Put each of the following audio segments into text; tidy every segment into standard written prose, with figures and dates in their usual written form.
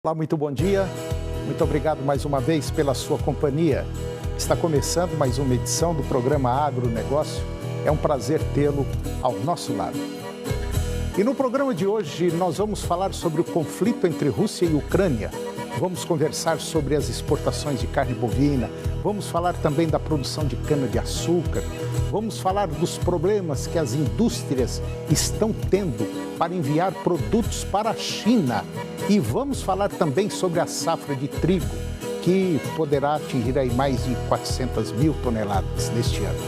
Olá, muito bom dia. Muito obrigado mais uma vez pela sua companhia. Está começando mais uma edição do programa Agronegócio. É um prazer tê-lo ao nosso lado. E no programa de hoje nós vamos falar sobre o conflito entre Rússia e Ucrânia. Vamos conversar sobre as exportações de carne bovina. Vamos falar também da produção de cana-de-açúcar. Vamos falar dos problemas que as indústrias estão tendo para enviar produtos para a China. E vamos falar também sobre a safra de trigo, que poderá atingir aí mais de 400 mil toneladas neste ano.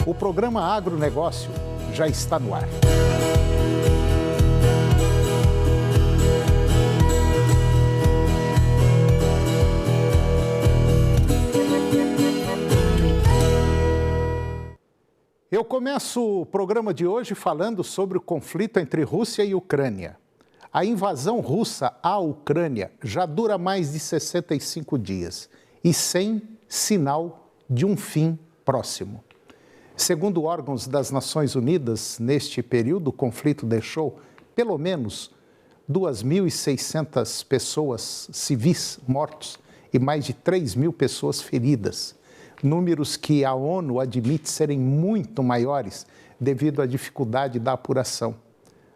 O programa Agronegócio já está no ar. Eu começo o programa de hoje falando sobre o conflito entre Rússia e Ucrânia. A invasão russa à Ucrânia já dura mais de 65 dias e sem sinal de um fim próximo. Segundo órgãos das Nações Unidas, neste período, o conflito deixou pelo menos 2.600 pessoas civis mortos e mais de 3.000 pessoas feridas. Números que a ONU admite serem muito maiores devido à dificuldade da apuração.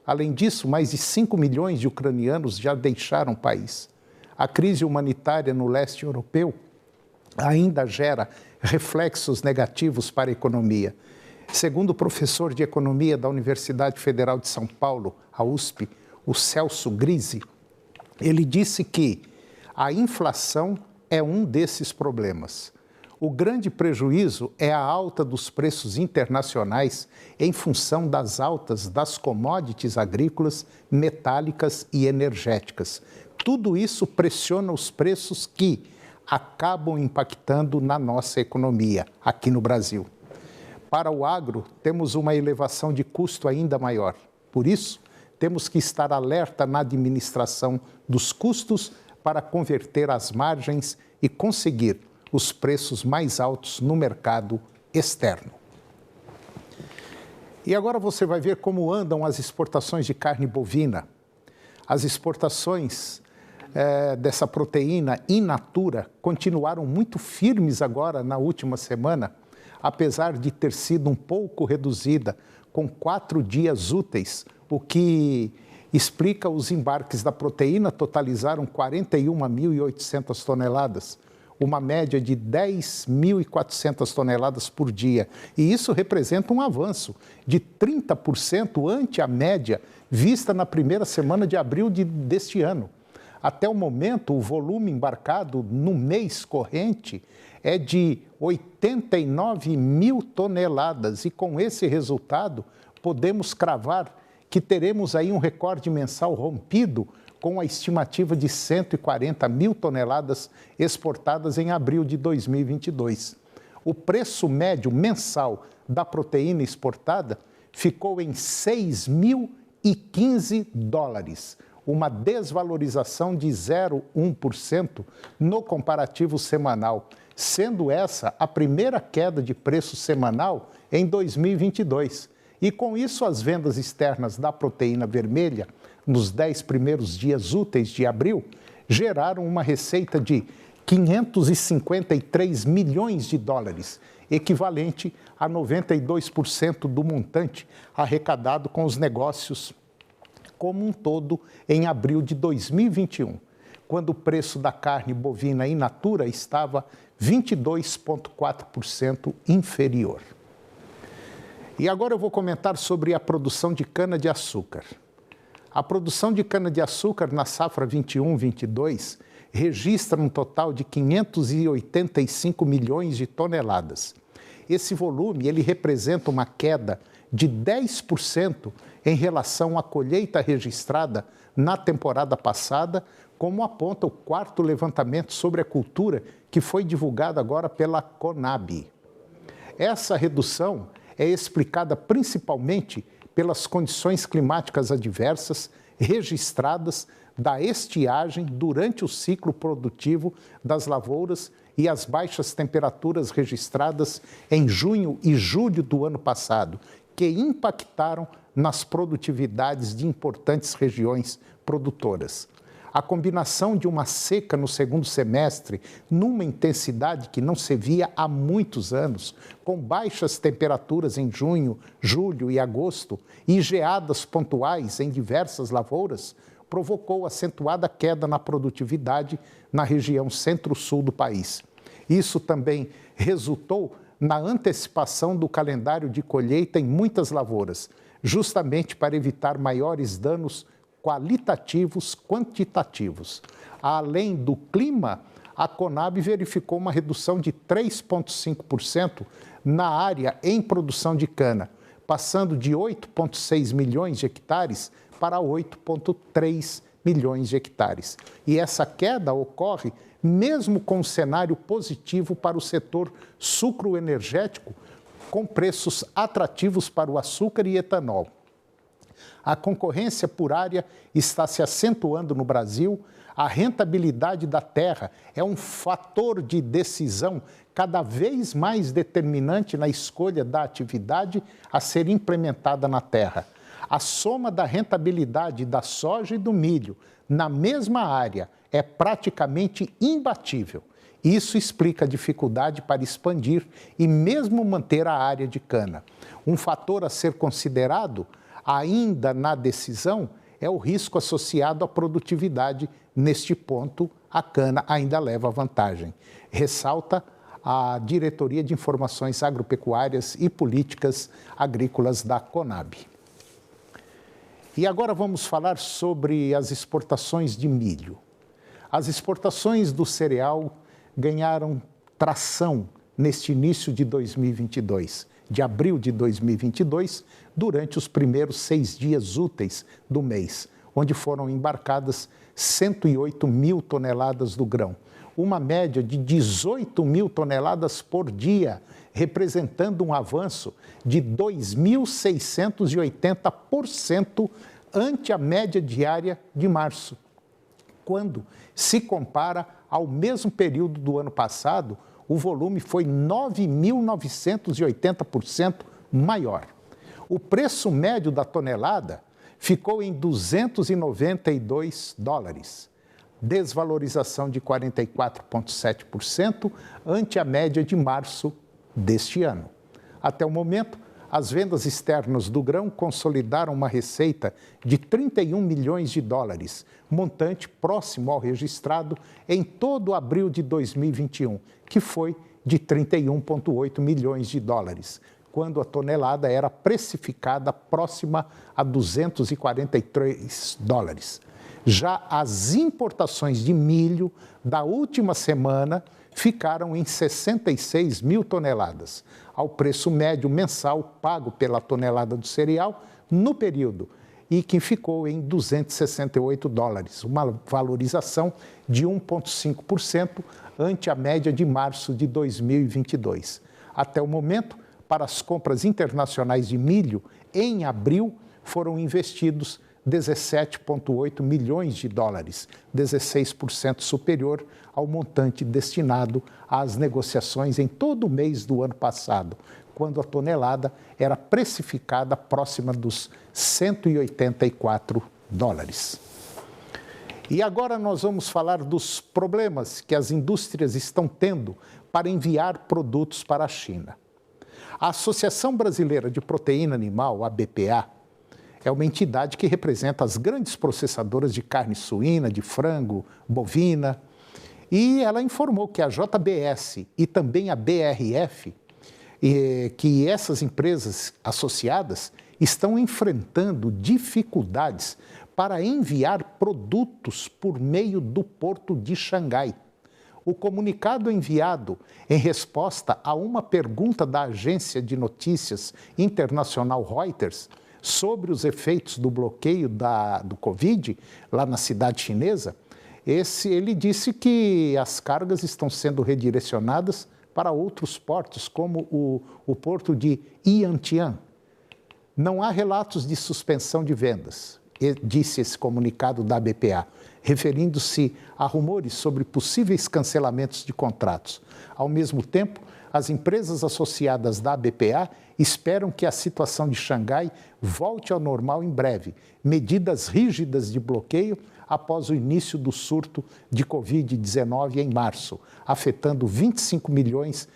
Além disso, mais de 5 milhões de ucranianos já deixaram o país. A crise humanitária no leste europeu ainda gera reflexos negativos para a economia. Segundo o professor de economia da Universidade Federal de São Paulo, a USP, o Celso Grise, ele disse que a inflação é um desses problemas. O grande prejuízo é a alta dos preços internacionais em função das altas das commodities agrícolas, metálicas e energéticas. Tudo isso pressiona os preços que acabam impactando na nossa economia, aqui no Brasil. Para o agro, temos uma elevação de custo ainda maior. Por isso, temos que estar alerta na administração dos custos para converter as margens e conseguir os preços mais altos no mercado externo. E agora você vai ver como andam as exportações de carne bovina. As exportações dessa proteína in natura continuaram muito firmes agora na última semana, apesar de ter sido um pouco reduzida, com 4 dias úteis, o que explica os embarques da proteína totalizaram 41.800 toneladas, uma média de 10.400 toneladas por dia. E isso representa um avanço de 30% ante a média vista na primeira semana de abril deste ano. Até o momento, o volume embarcado no mês corrente é de 89 mil toneladas. E com esse resultado, podemos cravar que teremos aí um recorde mensal rompido com a estimativa de 140 mil toneladas exportadas em abril de 2022. O preço médio mensal da proteína exportada ficou em 6.015 dólares, uma desvalorização de 0,1% no comparativo semanal, sendo essa a primeira queda de preço semanal em 2022. E com isso, as vendas externas da proteína vermelha nos 10 primeiros dias úteis de abril, geraram uma receita de 553 milhões de dólares, equivalente a 92% do montante arrecadado com os negócios como um todo em abril de 2021, quando o preço da carne bovina in natura estava 22,4% inferior. E agora eu vou comentar sobre a produção de cana-de-açúcar. A produção de cana-de-açúcar na safra 21-22 registra um total de 585 milhões de toneladas. Esse volume ele representa uma queda de 10% em relação à colheita registrada na temporada passada, como aponta o 4º levantamento sobre a cultura que foi divulgado agora pela Conab. Essa redução é explicada principalmente pelas condições climáticas adversas registradas da estiagem durante o ciclo produtivo das lavouras e as baixas temperaturas registradas em junho e julho do ano passado, que impactaram nas produtividades de importantes regiões produtoras. A combinação de uma seca no segundo semestre, numa intensidade que não se via há muitos anos, com baixas temperaturas em junho, julho e agosto e geadas pontuais em diversas lavouras, provocou acentuada queda na produtividade na região centro-sul do país. Isso também resultou na antecipação do calendário de colheita em muitas lavouras, justamente para evitar maiores danos qualitativos, quantitativos. Além do clima, a Conab verificou uma redução de 3,5% na área em produção de cana, passando de 8,6 milhões de hectares para 8,3 milhões de hectares. E essa queda ocorre mesmo com um cenário positivo para o setor sucroenergético, com preços atrativos para o açúcar e etanol. A concorrência por área está se acentuando no Brasil, a rentabilidade da terra é um fator de decisão cada vez mais determinante na escolha da atividade a ser implementada na terra. A soma da rentabilidade da soja e do milho na mesma área é praticamente imbatível. Isso explica a dificuldade para expandir e mesmo manter a área de cana. Um fator a ser considerado ainda na decisão é o risco associado à produtividade. Neste ponto, a cana ainda leva vantagem. Ressalta a Diretoria de Informações Agropecuárias e Políticas Agrícolas da Conab. E agora vamos falar sobre as exportações de milho. As exportações do cereal ganharam tração neste início de 2022, de abril de 2022, durante os primeiros 6 dias úteis do mês, onde foram embarcadas 108 mil toneladas do grão, uma média de 18 mil toneladas por dia, representando um avanço de 2.680% ante a média diária de março, quando se compara ao mesmo período do ano passado, o volume foi 9.980% maior. O preço médio da tonelada ficou em $292, desvalorização de 44,7% ante a média de março deste ano. Até o momento, as vendas externas do grão consolidaram uma receita de 31 milhões de dólares, montante próximo ao registrado em todo abril de 2021, que foi de 31,8 milhões de dólares, quando a tonelada era precificada próxima a 243 dólares. Já as importações de milho da última semana ficaram em 66 mil toneladas, ao preço médio mensal pago pela tonelada do cereal no período, e que ficou em 268 dólares, uma valorização de 1,5% ante a média de março de 2022. Até o momento, para as compras internacionais de milho, em abril, foram investidos 17,8 milhões de dólares, 16% superior ao montante destinado às negociações em todo o mês do ano passado, quando a tonelada era precificada próxima dos 184 dólares. E agora nós vamos falar dos problemas que as indústrias estão tendo para enviar produtos para a China. A Associação Brasileira de Proteína Animal, a BPA, é uma entidade que representa as grandes processadoras de carne suína, de frango, bovina, e ela informou que a JBS e também a BRF, que essas empresas associadas estão enfrentando dificuldades para enviar produtos por meio do porto de Xangai. O comunicado enviado em resposta a uma pergunta da agência de notícias internacional Reuters sobre os efeitos do bloqueio do Covid lá na cidade chinesa, ele disse que as cargas estão sendo redirecionadas para outros portos, como o porto de Yantian. Não há relatos de suspensão de vendas, disse esse comunicado da BPA, referindo-se a rumores sobre possíveis cancelamentos de contratos. Ao mesmo tempo, as empresas associadas da BPA esperam que a situação de Xangai volte ao normal em breve. Medidas rígidas de bloqueio após o início do surto de Covid-19 em março, afetando 25 milhões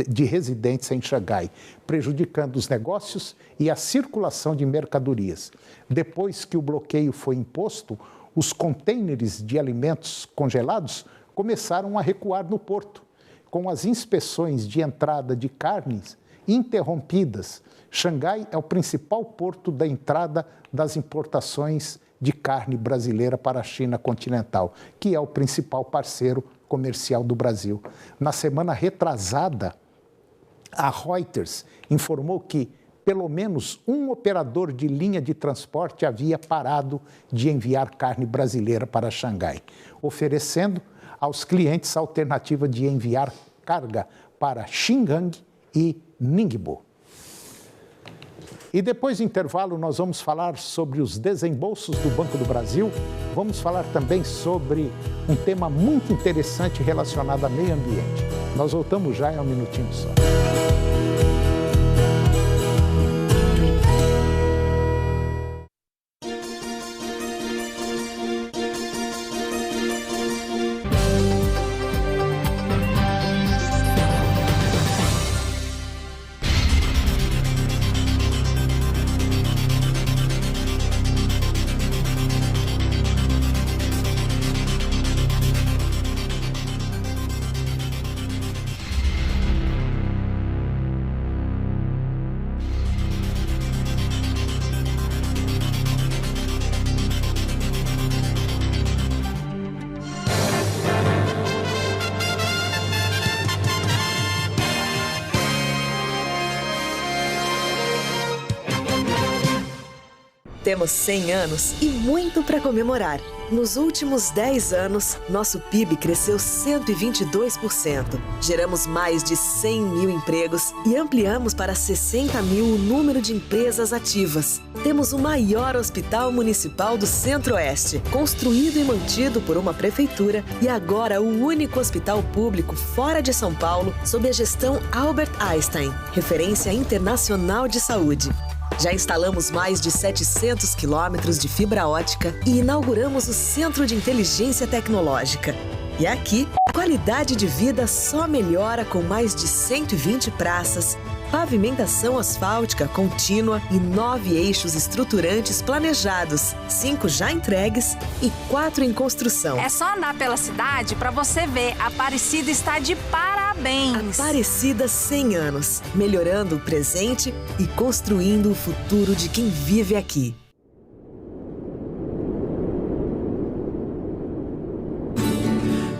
de residentes em Xangai, prejudicando os negócios e a circulação de mercadorias. Depois que o bloqueio foi imposto, os contêineres de alimentos congelados começaram a recuar no porto, com as inspeções de entrada de carnes interrompidas. Xangai é o principal porto da entrada das importações de carne brasileira para a China continental, que é o principal parceiro comercial do Brasil. Na semana retrasada, a Reuters informou que pelo menos um operador de linha de transporte havia parado de enviar carne brasileira para Xangai, oferecendo aos clientes a alternativa de enviar carga para Xingang e Ningbo. E depois do intervalo, nós vamos falar sobre os desembolsos do Banco do Brasil. Vamos falar também sobre um tema muito interessante relacionado ao meio ambiente. Nós voltamos já em um minutinho só. Temos 100 anos e muito para comemorar. Nos últimos 10 anos, nosso PIB cresceu 122%. Geramos mais de 100 mil empregos e ampliamos para 60 mil o número de empresas ativas. Temos o maior hospital municipal do Centro-Oeste, construído e mantido por uma prefeitura, e agora o único hospital público fora de São Paulo sob a gestão Albert Einstein, referência internacional de saúde. Já instalamos mais de 700 quilômetros de fibra ótica e inauguramos o Centro de Inteligência Tecnológica. E aqui, a qualidade de vida só melhora com mais de 120 praças, pavimentação asfáltica contínua e 9 eixos estruturantes planejados, 5 já entregues e 4 em construção. É só andar pela cidade para você ver. A Aparecida está de parabéns. Aparecida 100 anos, melhorando o presente e construindo o futuro de quem vive aqui.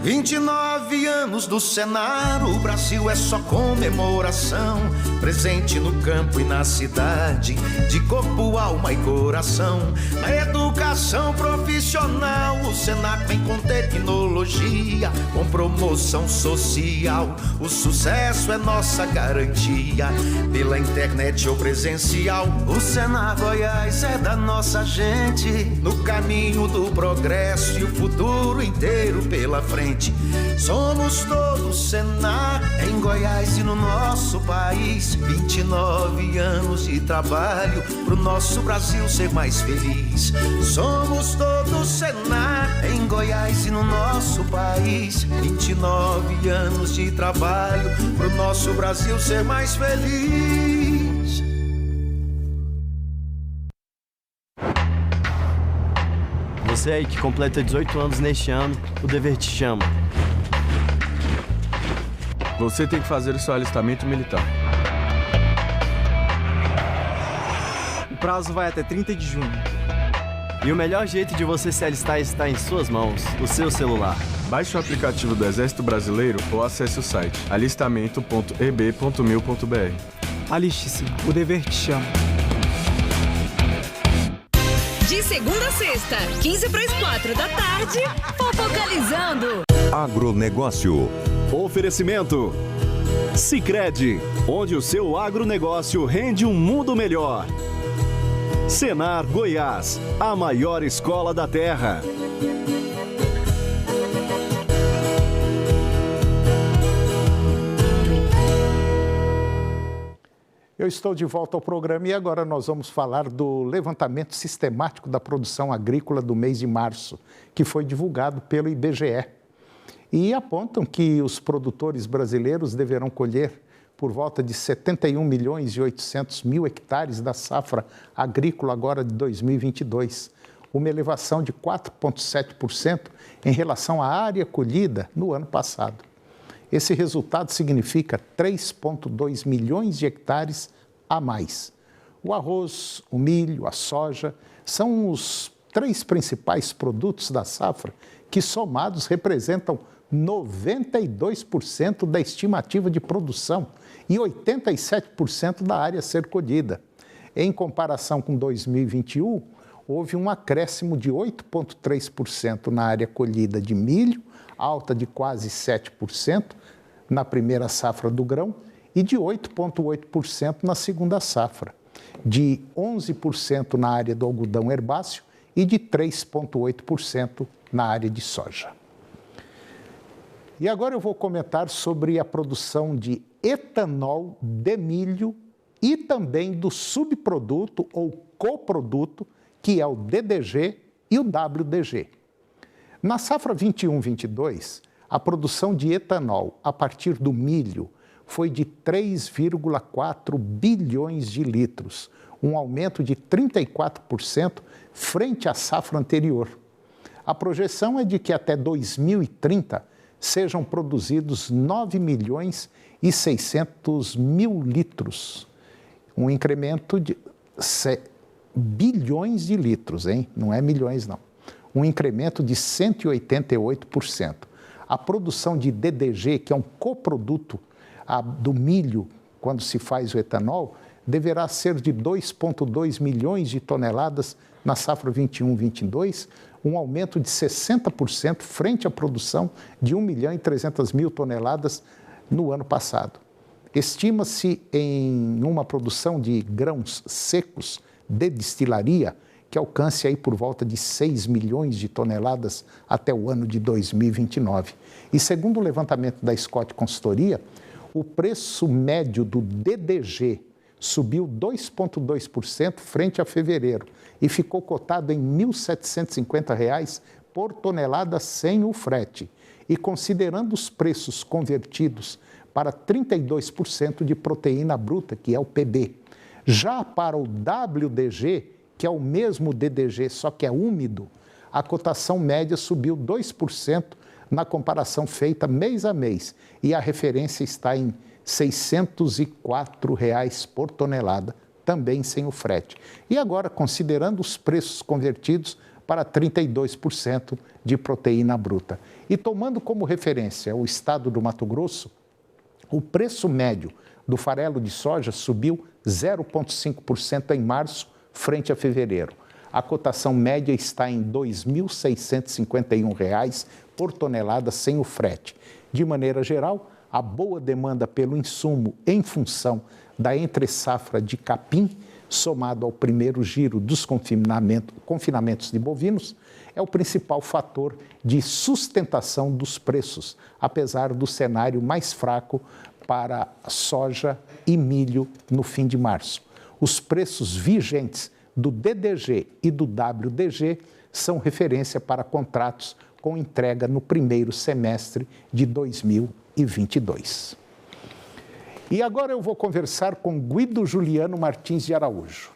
29 anos do Senar, o Brasil é só comemoração. Presente no campo e na cidade, de corpo, alma e coração. Na educação profissional, o Senar vem com tecnologia, com promoção social. O sucesso é nossa garantia, pela internet ou presencial. O Senar Goiás é da nossa gente, no caminho do progresso e o futuro inteiro pela frente. Somos todos Senar, em Goiás e no nosso país. 29 anos de trabalho pro nosso Brasil ser mais feliz. Somos todos Senar, em Goiás e no nosso país. 29 anos de trabalho pro nosso Brasil ser mais feliz. Você aí que completa 18 anos neste ano, o dever te chama. Você tem que fazer o seu alistamento militar. O prazo vai até 30 de junho. E o melhor jeito de você se alistar está em suas mãos, o seu celular. Baixe o aplicativo do Exército Brasileiro ou acesse o site alistamento.eb.mil.br. Aliste-se, o dever te chama. De segunda a sexta, 15 para as 4 da tarde, fofocalizando. Agronegócio. Oferecimento Sicredi, onde o seu agronegócio rende um mundo melhor. Senar Goiás, a maior escola da terra. Eu Eu estou de volta ao programa e agora nós vamos falar do levantamento sistemático da produção agrícola do mês de março, que foi divulgado pelo IBGE. E apontam que os produtores brasileiros deverão colher por volta de 71 milhões e 800 mil hectares da safra agrícola agora de 2022, uma elevação de 4,7% em relação à área colhida no ano passado. Esse resultado significa 3,2 milhões de hectares a mais. O arroz, o milho, a soja são os 3 principais produtos da safra que, somados, representam 92% da estimativa de produção e 87% da área a ser colhida. Em comparação com 2021, houve um acréscimo de 8,3% na área colhida de milho, alta de quase 7% na primeira safra do grão e de 8,8% na segunda safra, de 11% na área do algodão herbáceo e de 3,8% na área de soja. E agora eu vou comentar sobre a produção de etanol de milho e também do subproduto ou coproduto, que é o DDG e o WDG. Na safra 21-22, a produção de etanol a partir do milho foi de 3,4 bilhões de litros, um aumento de 34% frente à safra anterior. A projeção é de que até 2030 sejam produzidos 9 milhões e 600 mil litros, um incremento de bilhões de litros, hein? Não é milhões, não. Um incremento de 188%. A produção de DDG, que é um coproduto do milho, quando se faz o etanol, deverá ser de 2,2 milhões de toneladas na safra 21-22, um aumento de 60% frente à produção de 1 milhão e 300 mil toneladas no ano passado. Estima-se em uma produção de grãos secos de destilaria que alcance aí por volta de 6 milhões de toneladas até o ano de 2029. E segundo o levantamento da Scott Consultoria, o preço médio do DDG subiu 2,2% frente a fevereiro e ficou cotado em R$ 1.750 por tonelada sem o frete. E considerando os preços convertidos para 32% de proteína bruta, que é o PB. Já para o WDG, que é o mesmo DDG, só que é úmido, a cotação média subiu 2% na comparação feita mês a mês e a referência está em R$ 604 por tonelada, também sem o frete. E agora, considerando os preços convertidos para 32% de proteína bruta. E tomando como referência o estado do Mato Grosso, o preço médio do farelo de soja subiu 0,5% em março, frente a fevereiro. A cotação média está em R$ 2.651 por tonelada sem o frete. De maneira geral, a boa demanda pelo insumo em função da entre-safra de capim, somado ao primeiro giro dos confinamentos de bovinos, é o principal fator de sustentação dos preços, apesar do cenário mais fraco para soja e milho no fim de março. Os preços vigentes do DDG e do WDG são referência para contratos com entrega no primeiro semestre de 2022. E agora eu vou conversar com Guido Juliano Martins de Araújo.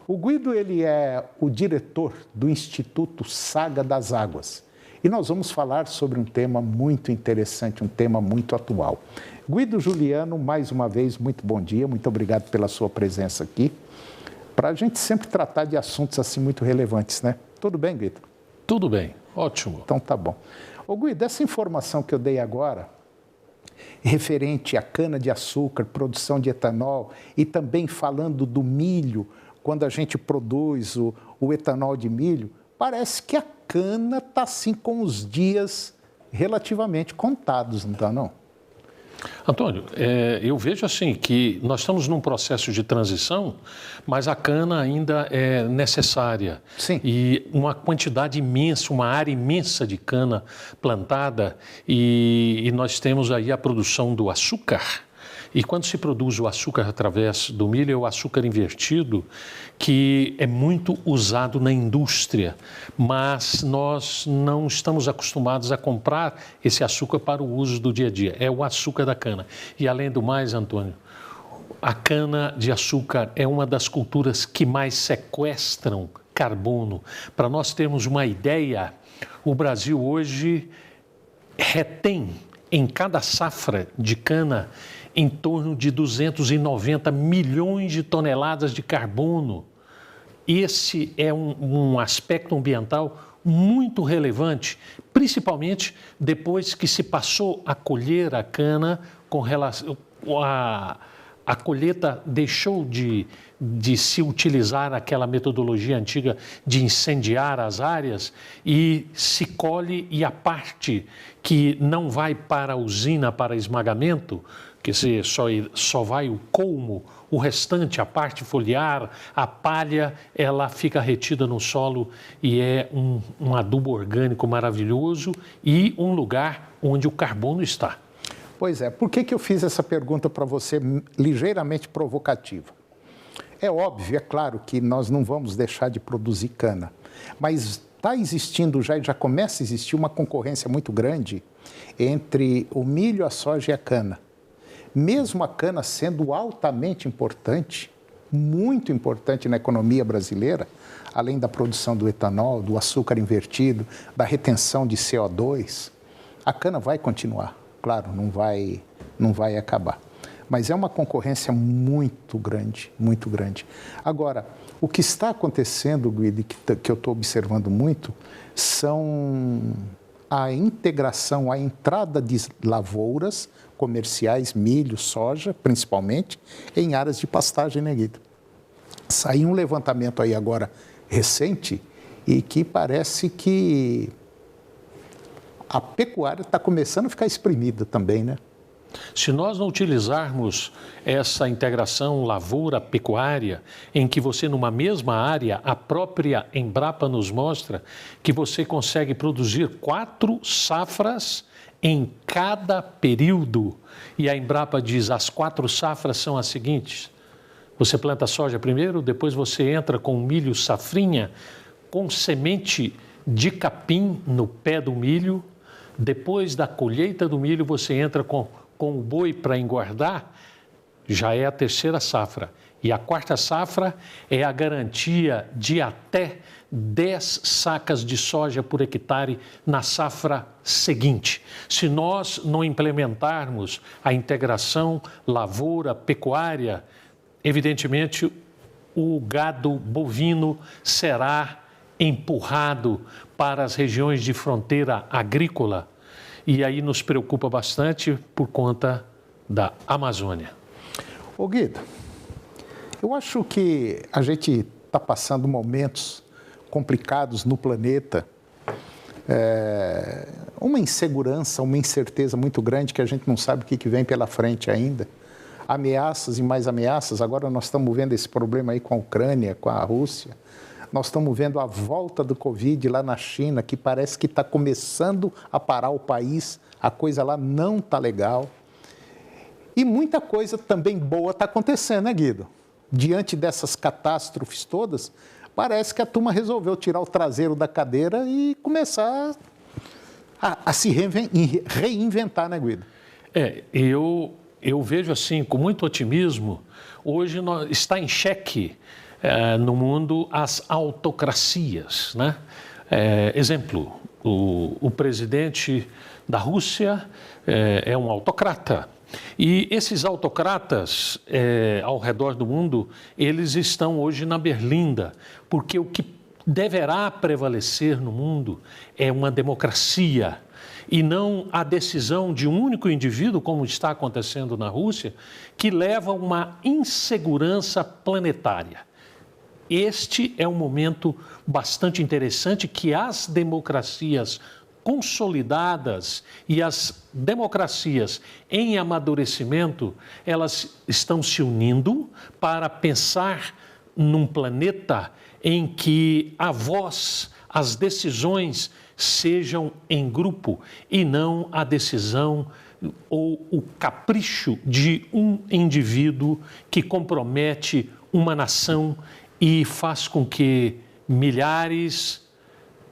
O Guido, ele é o diretor do Instituto Saga das Águas. E nós vamos falar sobre um tema muito interessante, um tema muito atual. Guido Juliano, mais uma vez, muito bom dia, muito obrigado pela sua presença aqui, para a gente sempre tratar de assuntos assim muito relevantes, né? Tudo bem, Guido? Tudo bem, ótimo. Então tá bom. Ô Guido, essa informação que eu dei agora, referente à cana-de-açúcar, produção de etanol e também falando do milho, quando a gente produz o etanol de milho, parece que a cana está assim com os dias relativamente contados, não está não? Antônio, eu vejo assim que nós estamos num processo de transição, mas a cana ainda é necessária. Sim. E uma quantidade imensa, uma área imensa de cana plantada e nós temos aí a produção do açúcar. E quando se produz o açúcar através do milho, é o açúcar invertido, que é muito usado na indústria, mas nós não estamos acostumados a comprar esse açúcar para o uso do dia a dia. É o açúcar da cana. E além do mais, Antônio, a cana-de-açúcar é uma das culturas que mais sequestram carbono. Para nós termos uma ideia, o Brasil hoje retém em cada safra de cana em torno de 290 milhões de toneladas de carbono. Esse é um aspecto ambiental muito relevante, principalmente depois que se passou a colher a cana com relação a colheita deixou de se utilizar aquela metodologia antiga de incendiar as áreas e se colhe, e a parte que não vai para a usina para esmagamento, que só vai o colmo, o restante, a parte foliar, a palha, ela fica retida no solo e é um adubo orgânico maravilhoso e um lugar onde o carbono está. Pois é, por que eu fiz essa pergunta para você ligeiramente provocativa? É óbvio, é claro que nós não vamos deixar de produzir cana, mas está existindo já começa a existir uma concorrência muito grande entre o milho, a soja e a cana. Mesmo a cana sendo altamente importante, muito importante na economia brasileira, além da produção do etanol, do açúcar invertido, da retenção de CO2, a cana vai continuar. Claro, não vai acabar. Mas é uma concorrência muito grande, muito grande. Agora, o que está acontecendo, Guido, que eu estou observando muito, são a integração, a entrada de lavouras comerciais, milho, soja, principalmente, em áreas de pastagem, né, Guido? Saiu um levantamento aí agora recente e que parece que a pecuária está começando a ficar exprimida também, né? Se nós não utilizarmos essa integração lavoura-pecuária, em que você, numa mesma área, a própria Embrapa nos mostra que você consegue produzir 4 safras em cada período. E a Embrapa diz, as 4 safras são as seguintes: você planta soja primeiro, depois você entra com milho safrinha, com semente de capim no pé do milho. Depois da colheita do milho, você entra com o boi para engordar, já é a 3ª safra. E a 4ª safra é a garantia de até 10 sacas de soja por hectare na safra seguinte. Se nós não implementarmos a integração lavoura-pecuária, evidentemente o gado bovino será empurrado para as regiões de fronteira agrícola, e aí nos preocupa bastante por conta da Amazônia. Ô Guido, eu acho que a gente está passando momentos complicados no planeta, uma insegurança, uma incerteza muito grande que a gente não sabe o que vem pela frente ainda. Ameaças e mais ameaças, agora nós estamos vendo esse problema aí com a Ucrânia, com a Rússia. Nós estamos vendo a volta do Covid lá na China, que parece que está começando a parar o país, a coisa lá não está legal. E muita coisa também boa está acontecendo, né, Guido? Diante dessas catástrofes todas, parece que a turma resolveu tirar o traseiro da cadeira e começar a se reinventar, né, Guido? Eu vejo assim, com muito otimismo, hoje está em xeque no mundo as autocracias, né? Exemplo, o presidente da Rússia é um autocrata. E esses autocratas ao redor do mundo, eles estão hoje na berlinda, porque o que deverá prevalecer no mundo é uma democracia e não a decisão de um único indivíduo, como está acontecendo na Rússia, que leva a uma insegurança planetária. Este é um momento bastante interessante que as democracias consolidadas e as democracias em amadurecimento, elas estão se unindo para pensar num planeta em que a voz, as decisões sejam em grupo e não a decisão ou o capricho de um indivíduo que compromete uma nação e faz com que milhares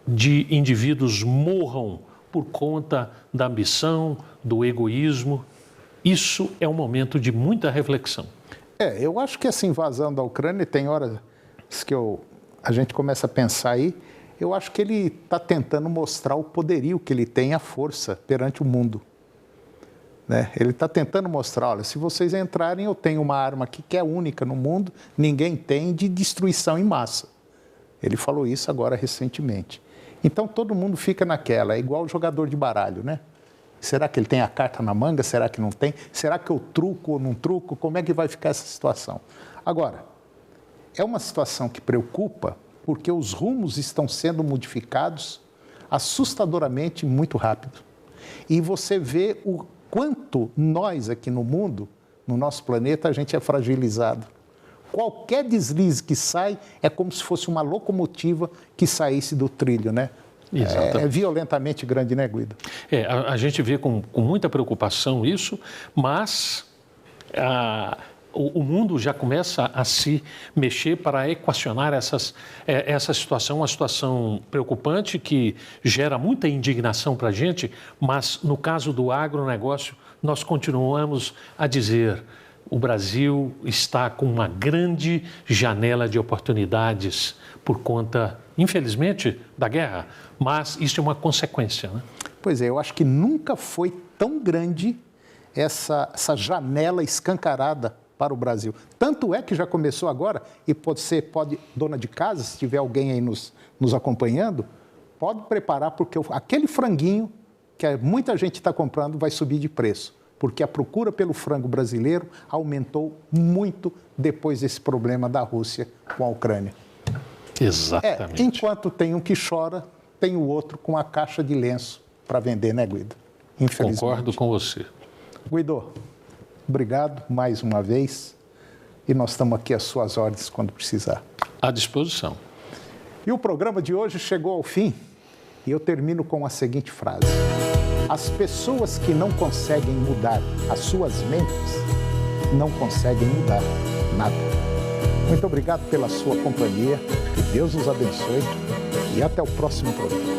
de indivíduos morram por conta da ambição, do egoísmo. Isso é um momento de muita reflexão. Eu acho que essa invasão da Ucrânia, tem horas que a gente começa a pensar aí, eu acho que ele está tentando mostrar o poderio que ele tem, a força perante o mundo. Né? Ele está tentando mostrar, olha, se vocês entrarem, eu tenho uma arma aqui que é única no mundo, ninguém tem, de destruição em massa. Ele falou isso agora recentemente. Então todo mundo fica naquela, é igual o jogador de baralho, né? Será que ele tem a carta na manga? Será que não tem? Será que eu truco ou não truco? Como é que vai ficar essa situação? Agora, é uma situação que preocupa porque os rumos estão sendo modificados assustadoramente muito rápido. E você vê o quanto nós aqui no mundo, no nosso planeta, a gente é fragilizado. Qualquer deslize que sai é como se fosse uma locomotiva que saísse do trilho, né? É violentamente grande, né, Guido? A gente vê com muita preocupação isso, mas o mundo já começa a se mexer para equacionar essa situação, uma situação preocupante que gera muita indignação para a gente, mas no caso do agronegócio, nós continuamos a dizer: o Brasil está com uma grande janela de oportunidades por conta, infelizmente, da guerra, mas isso é uma consequência, né? Pois é, eu acho que nunca foi tão grande essa janela escancarada para o Brasil. Tanto é que já começou agora, e dona de casa, se tiver alguém aí nos acompanhando, pode preparar, porque aquele franguinho que muita gente está comprando vai subir de preço, porque a procura pelo frango brasileiro aumentou muito depois desse problema da Rússia com a Ucrânia. Exatamente. Enquanto tem um que chora, tem o outro com a caixa de lenço para vender, né, Guido? Infelizmente. Concordo com você. Guido, obrigado mais uma vez, e nós estamos aqui às suas ordens quando precisar. À disposição. E o programa de hoje chegou ao fim, e eu termino com a seguinte frase: as pessoas que não conseguem mudar as suas mentes não conseguem mudar nada. Muito obrigado pela sua companhia, que Deus nos abençoe e até o próximo programa.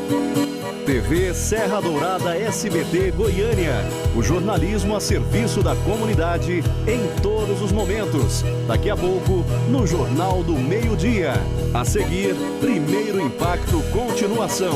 TV Serra Dourada SBT Goiânia. O jornalismo a serviço da comunidade em todos os momentos. Daqui a pouco, no Jornal do Meio-Dia. A seguir, Primeiro Impacto Continuação.